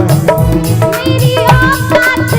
मेरी औकात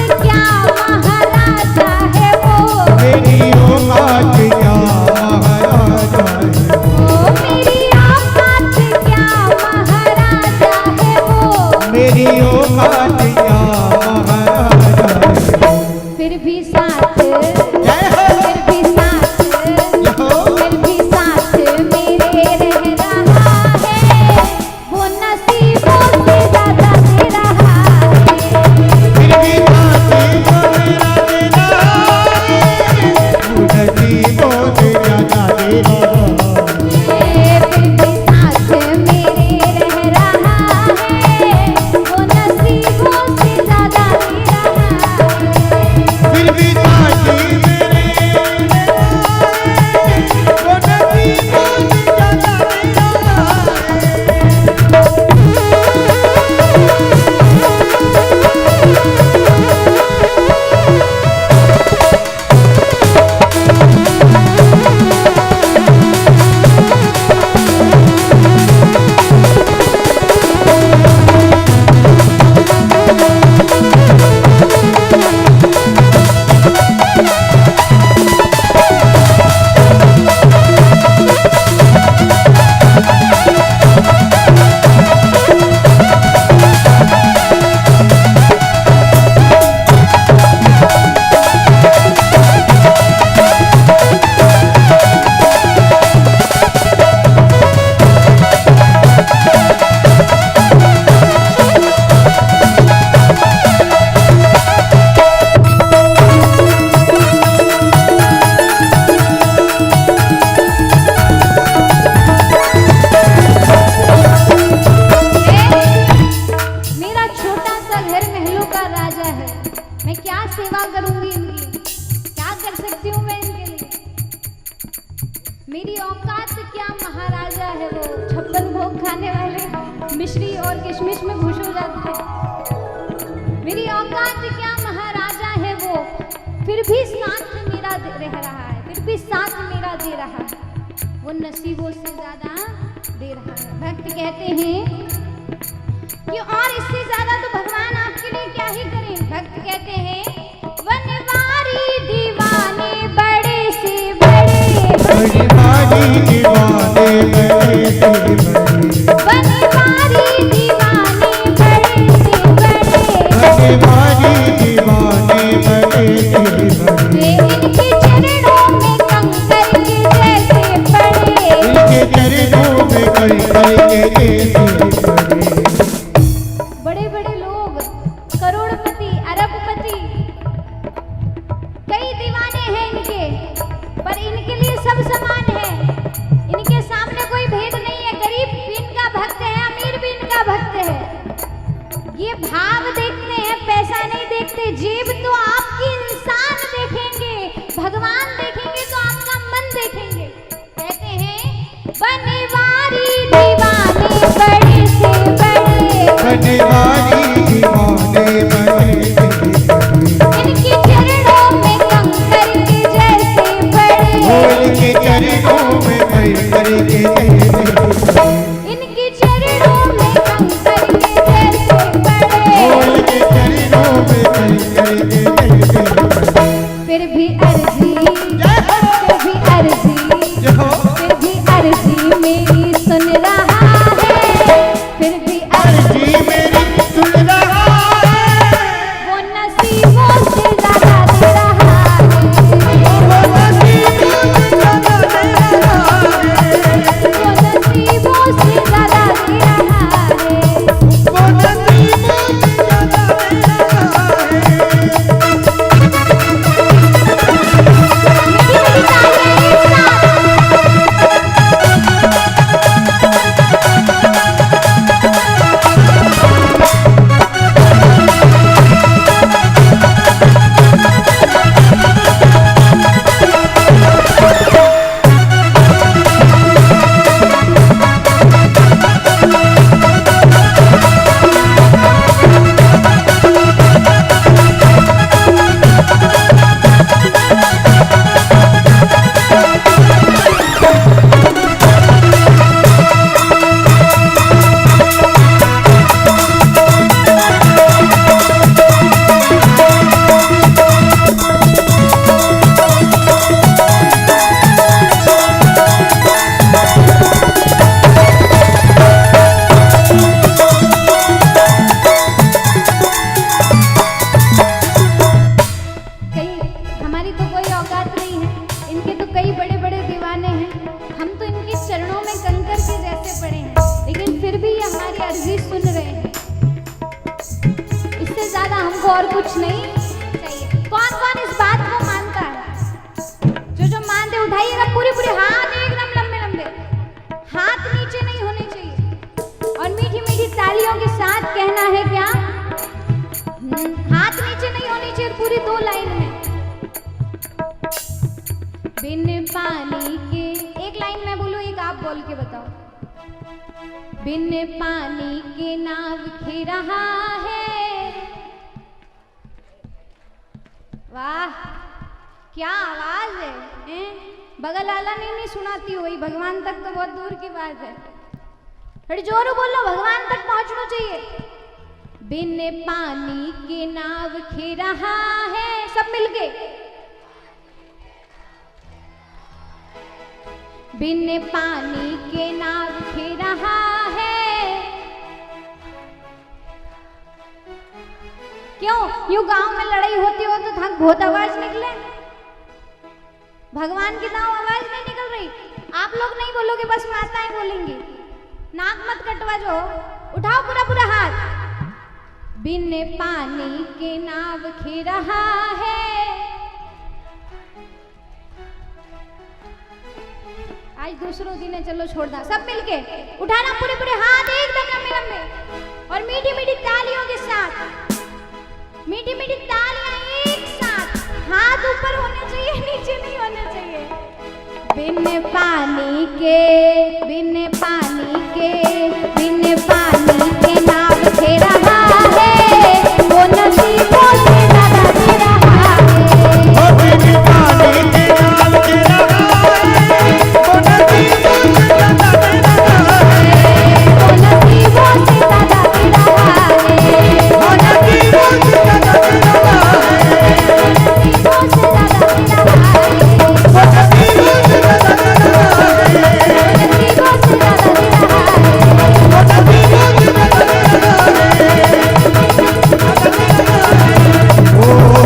वो 56 भोग खाने वाले मिश्री और किशमिश में खुश हो जाते हैं। मेरी औकात क्या, महाराजा है वो, फिर भी साथ मेरा रह रहा है, फिर भी साथ मेरा दे रहा है, वो नसीबों से ज्यादा दे रहा है। भक्त कहते हैं कि और इससे ज्यादा तो भगवान आपके लिए क्या ही करें। भक्त कहते हैं वनवारी दीवाने बड़े से बड़े, वनवारी दीवाने बड़े से बड़े, वनवारी दीवाने बड़े से बड़े, वनवारी दीवाने बड़े से बड़े, इनके चरणों में कंकर के जैसे पड़े, इनके चरणों में कंकर के जैसे पड़े। बड़े बड़े लोग, करोड़पति, अरबपति, कई दीवाने हैं इनके, पर इनके लिए सब समान है। इनके सामने कोई भेद नहीं है। गरीब भी इनका भक्त है, अमीर भी इनका भक्त है। ये भाव देखते हैं, पैसा नहीं देखते। जेब तो आपकी इंसान देखेंगे, भगवान देखेंगे तो आपका मन देखेंगे। कहते हैं बनवारी दीवाने बड़े से बड़े, वनवारी दीवाने बड़े से बड़े, इनके चरणों में कंकर के जैसे बड़े, इनके चरणों में कंकर के जैसे पड़े, इनके चरणों में कंकर के जैसे बड़े, इनके चरणों में कंकर के जैसे पड़े। फिर भी अर्जी, फिर भी अर्जी, फिर भी अर्जी मेरी सुन रहा है, फिर भी अर्जी अर्जी मेरी सुन रहा है, वो नसीबों से ज्यादा दे रहा है, वो नसीबों से ज्यादा दे रहा है, वो नसीबों से ज्यादा दे रहा है। वो नसीबों से ज्यादा दे रहा है। मेरी मेरी तालियां एक साथ। कई हमारी तो कोई औकात नहीं है, इनके तो कई बड़े बड़े दीवाने हैं। हम तो इनके चरणों में कंकर के जैसे पड़े हैं, लेकिन फिर भी ये हमारी अर्जी सुन रहे हैं। इससे ज्यादा हमको और कुछ नहीं चाहिए। कौन कौन इस बात को मानता है? जो जो मानते उठाइएगा पूरे पूरे हाथ एकदम लंबे लंबे, हाथ नीचे नहीं होने चाहिए। और मीठी मीठी तालियों के साथ कहना है क्या? हाथ नीचे नहीं होनी चाहिए। पूरी 2 लाइन में बिन पानी के, एक लाइन में बोलो, एक आप बोल के बताओ। बिन पानी के नाव खे रहा है। वाह क्या आवाज है, हैं? बगल वाला नहीं सुनाती हुई, भगवान तक तो बहुत दूर की बात है। थोड़ी जोर बोलो, भगवान तक पहुंचना चाहिए। बिन पानी के नाव खे रहा है, सब मिलके। बिन पानी के नाव खे रहा है। क्यों? यूं गांव में लड़ाई होती हो तो थक बहुत आवाज निकले, भगवान की नाव आवाज नहीं निकल रही। आप लोग नहीं बोलोगे, बस माताएं बोलेंगी। नाक मत कटवा जो, उठाओ पूरा पूरा हाथ। बिन पानी के नाव खे रहा है। आज दूसरों दिन है, चलो छोड़ दा। सब मिलके उठाना पूरे पूरे हाथ एकदम लंबे लंबे, और मीठी मीठी तालियों के साथ, मीठी मीठी तालियां एक साथ। हाथ ऊपर होने चाहिए, नीचे नहीं होने चाहिए। बिन पानी के नाव खे रहा है, वो नसीबों से ज्यादा दे रहा है। ओ बिन पानी के नाव के रहा है, वो नसीबों से ज्यादा दे रहा है। वो नसीबों से ज्यादा दे रहा है। वो नसीबों से ज्यादा दे रहा है। नसीबों से ज्यादा दे रहा है। वो नसीबों से ज्यादा दे रहा है। नसीबों से ज्यादा दे रहा है। वो नसीबों से ज्यादा दे रहा है। ओ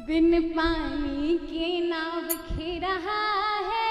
बिन पानी के नाव खे रहा है,